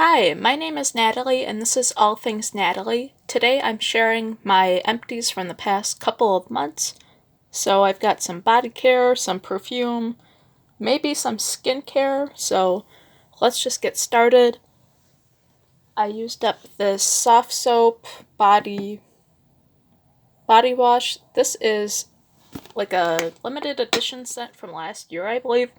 Hi, my name is Natalie, and this is All Things Natalie. Today I'm sharing my empties from the past couple of months. So I've got some body care, some perfume, maybe some skincare, so let's just get started. I used up this soft soap body wash. This is like a limited edition scent from last year, I believe.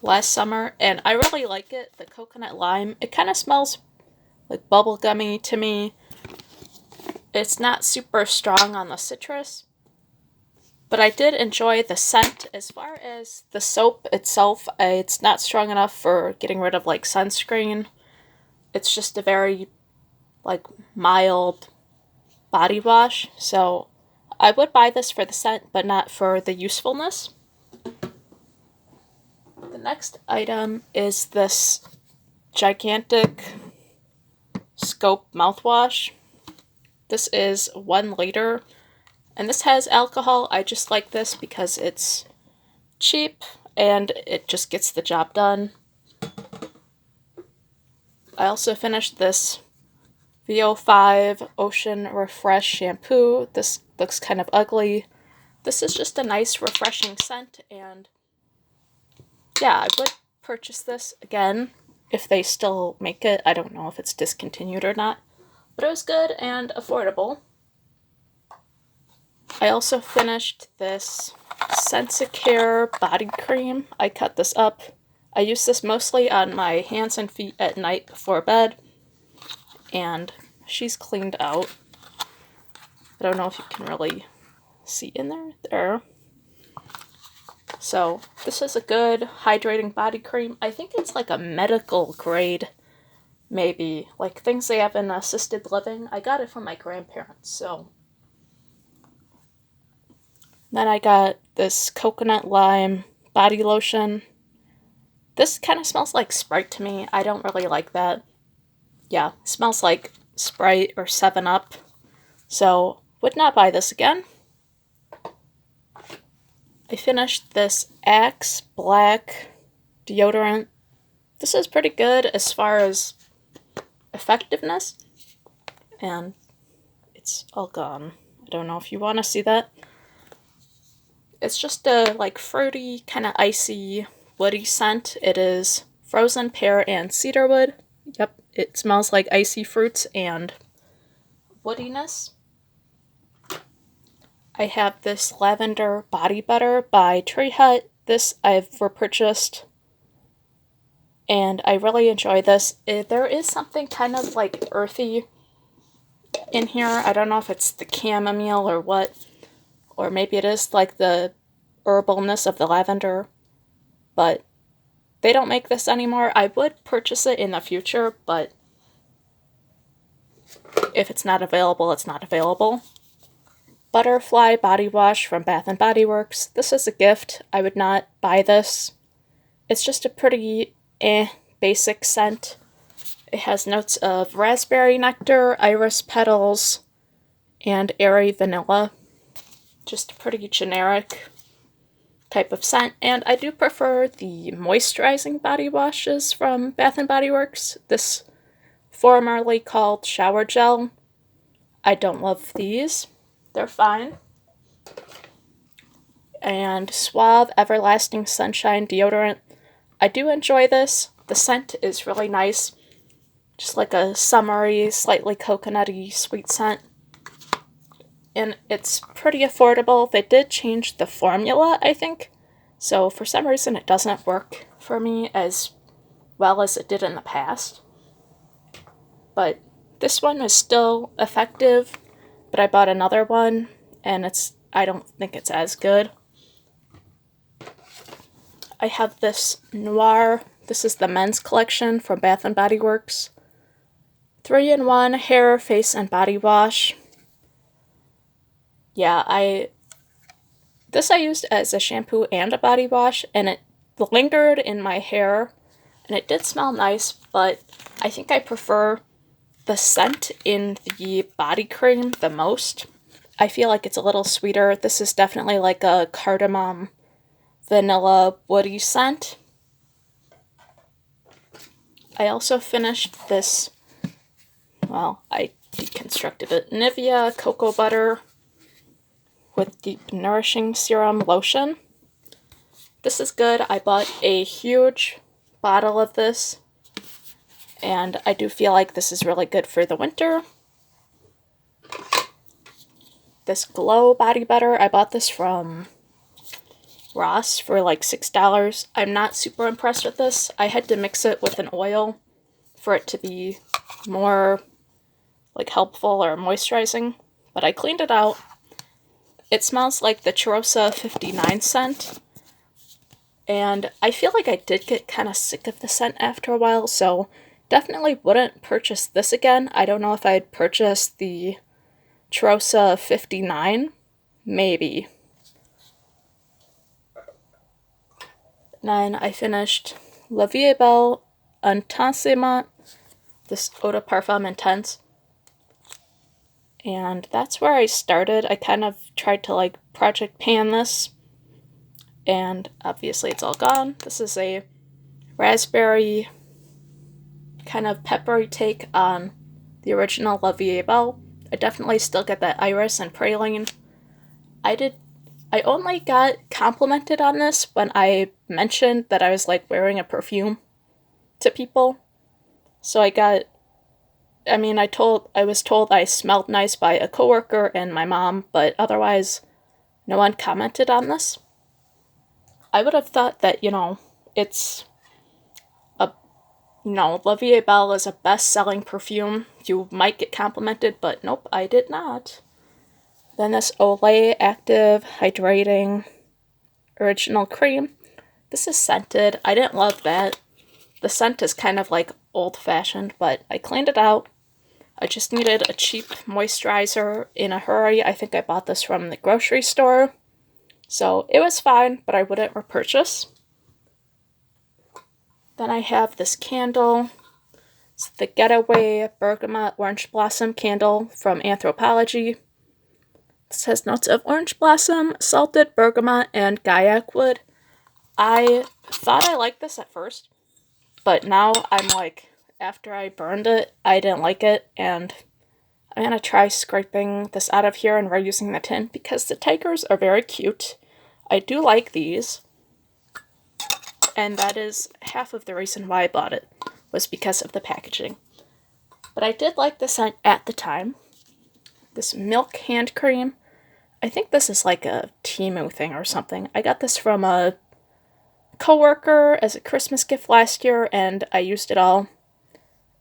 Last summer, and I really like it. The coconut lime. It kind of smells like bubblegummy to me. It's not super strong on the citrus, but I did enjoy the scent. As far as the soap itself, it's not strong enough for getting rid of like sunscreen. It's just a very like mild body wash, so I would buy this for the scent, but not for the usefulness. The next item is this gigantic scope mouthwash. This is 1 liter, and this has alcohol. I just like this because it's cheap and it just gets the job done. I also finished this VO5 Ocean Refresh shampoo. This looks kind of ugly. This is just a nice refreshing scent, and yeah, I would purchase this again if they still make it. I don't know if it's discontinued or not, but it was good and affordable. I also finished this Sensicare body cream. I cut this up. I use this mostly on my hands and feet at night before bed, and she's cleaned out. I don't know if you can really see in there. So this is a good hydrating body cream. I think it's like a medical grade, maybe, like things they have in assisted living. I got it from my grandparents, so. Then I got this coconut lime body lotion. This kind of smells like Sprite to me. I don't really like that. Yeah, it smells like Sprite or 7-Up. So, would not buy this again. I finished this Axe Black deodorant. This is pretty good as far as effectiveness. And it's all gone. I don't know if you want to see that. It's just a like fruity, kind of icy, woody scent. It is frozen pear and cedarwood. Yep, it smells like icy fruits and woodiness. I have this lavender body butter by Tree Hut. This I've repurchased, and I really enjoy this. There is something kind of like earthy in here. I don't know if it's the chamomile or what, or maybe it is like the herbalness of the lavender, but they don't make this anymore. I would purchase it in the future, but if it's not available, it's not available. Butterfly body wash from Bath & Body Works. This is a gift. I would not buy this. It's just a pretty basic scent. It has notes of raspberry nectar, iris petals, and airy vanilla. Just a pretty generic type of scent, and I do prefer the moisturizing body washes from Bath & Body Works. This formerly called shower gel. I don't love these. They're fine. And Suave Everlasting Sunshine deodorant. I do enjoy this. The scent is really nice. Just like a summery, slightly coconutty, sweet scent. And it's pretty affordable. They did change the formula, I think. So for some reason it doesn't work for me as well as it did in the past. But this one is still effective, but I bought another one, and I don't think it's as good. I have this Noir. This is the men's collection from Bath & Body Works. 3-in-1 hair, face, and body wash. Yeah, this I used as a shampoo and a body wash, and it lingered in my hair, and it did smell nice, but I think I prefer the scent in the body cream the most. I feel like it's a little sweeter. This is definitely like a cardamom, vanilla, woody scent. I also finished this, well, I deconstructed it, Nivea Cocoa Butter with Deep Nourishing Serum Lotion. This is good. I bought a huge bottle of this, and I do feel like this is really good for the winter. This Glow Body Butter, I bought this from Ross for like $6. I'm not super impressed with this. I had to mix it with an oil for it to be more like helpful or moisturizing, but I cleaned it out. It smells like the Cheirosa 59 scent, and I feel like I did get kind of sick of the scent after a while, so definitely wouldn't purchase this again. I don't know if I'd purchase the Cheirosa 59, maybe. Then I finished La Vie Belle Intensement, this Eau de Parfum Intense. And that's where I started. I kind of tried to like project pan this, and obviously it's all gone. This is a raspberry kind of peppery take on the original La Vie Belle. I definitely still get that iris and praline. I only got complimented on this when I mentioned that I was like wearing a perfume to people. So I was told I smelled nice by a coworker and my mom, but otherwise no one commented on this. I would have thought that, it's La Vie Belle is a best-selling perfume. You might get complimented, but nope, I did not. Then this Olay Active Hydrating Original Cream. This is scented. I didn't love that. The scent is kind of like old-fashioned, but I cleaned it out. I just needed a cheap moisturizer in a hurry. I think I bought this from the grocery store. So it was fine, but I wouldn't repurchase. Then I have this candle. It's the Getaway Bergamot Orange Blossom candle from Anthropologie. It says notes of orange blossom, salted bergamot, and gaiac wood. I thought I liked this at first, but now I'm like, after I burned it, I didn't like it, and I'm gonna try scraping this out of here and reusing the tin because the tigers are very cute. I do like these, and that is half of the reason why I bought it, was because of the packaging. But I did like this at the time. This Milk Hand Cream. I think this is like a Temu thing or something. I got this from a coworker as a Christmas gift last year, and I used it all.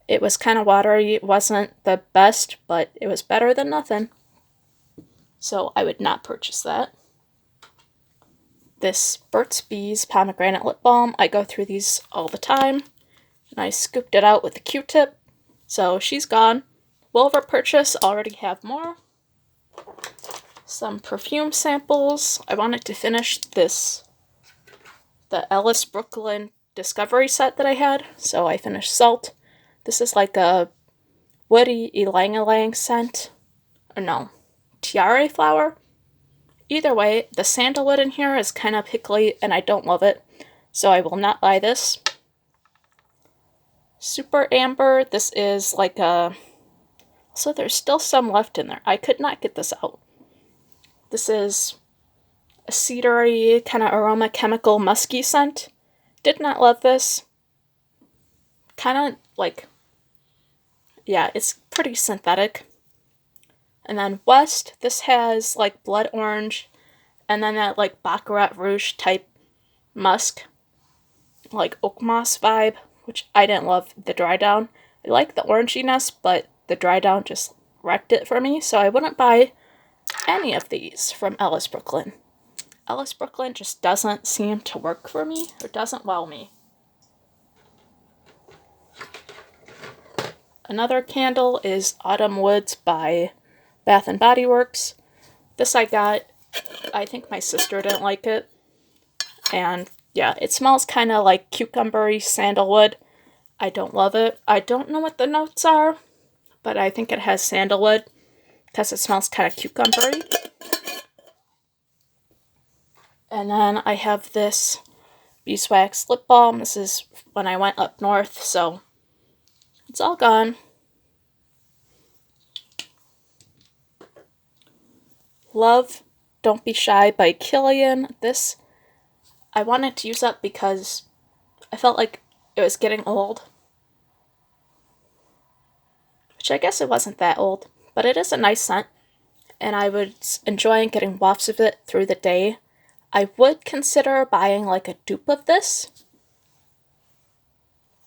It was kind of watery. It wasn't the best, but it was better than nothing. So I would not purchase that. This Burt's Bees Pomegranate Lip Balm. I go through these all the time. And I scooped it out with a Q-tip. So she's gone. Will repurchase. Already have more. Some perfume samples. I wanted to finish the Ellis Brooklyn Discovery set that I had. So I finished Salt. This is like a woody ylang-ylang scent. Or no, tiare flower. Either way, the sandalwood in here is kind of pickly and I don't love it. So I will not buy this. Super Amber. This is like a... So there's still some left in there. I could not get this out. This is a cedary kind of aroma chemical musky scent. Did not love this. Kind of like... Yeah, it's pretty synthetic. And then West, this has like blood orange and then that like Baccarat Rouge type musk, like oak moss vibe, which I didn't love the dry down. I like the oranginess, but the dry down just wrecked it for me, so I wouldn't buy any of these from Ellis Brooklyn. Ellis Brooklyn just doesn't seem to work for me, or doesn't wow me. Another candle is Autumn Woods by Bath & Body Works. This I got, I think my sister didn't like it. And yeah, it smells kind of like cucumbery sandalwood. I don't love it. I don't know what the notes are, but I think it has sandalwood because it smells kind of cucumbery. And then I have this Beeswax lip balm. This is when I went up north, so It's all gone. Love Don't Be Shy by Killian. This I wanted to use up because I felt like it was getting old. Which I guess it wasn't that old, but it is a nice scent, and I was enjoying getting wafts of it through the day. I would consider buying like a dupe of this,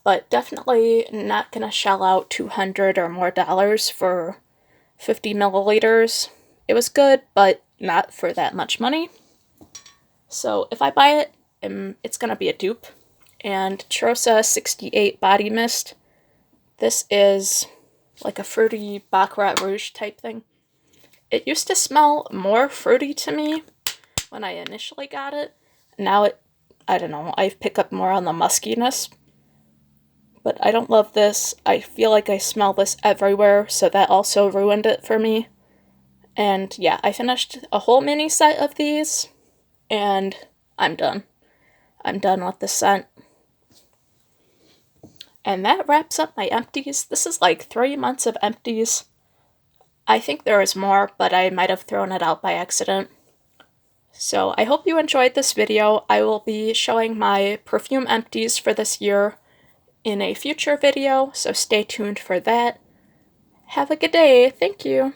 but definitely not gonna shell out $200 or more for 50 milliliters. It was good, but not for that much money. So if I buy it, it's gonna be a dupe. And Chrosa 68 Body Mist. This is like a fruity Baccarat Rouge type thing. It used to smell more fruity to me when I initially got it. Now I don't know, I pick up more on the muskiness. But I don't love this. I feel like I smell this everywhere, so that also ruined it for me. And yeah, I finished a whole mini set of these, and I'm done. I'm done with the scent. And that wraps up my empties. This is like 3 months of empties. I think there is more, but I might have thrown it out by accident. So I hope you enjoyed this video. I will be showing my perfume empties for this year in a future video, so stay tuned for that. Have a good day. Thank you.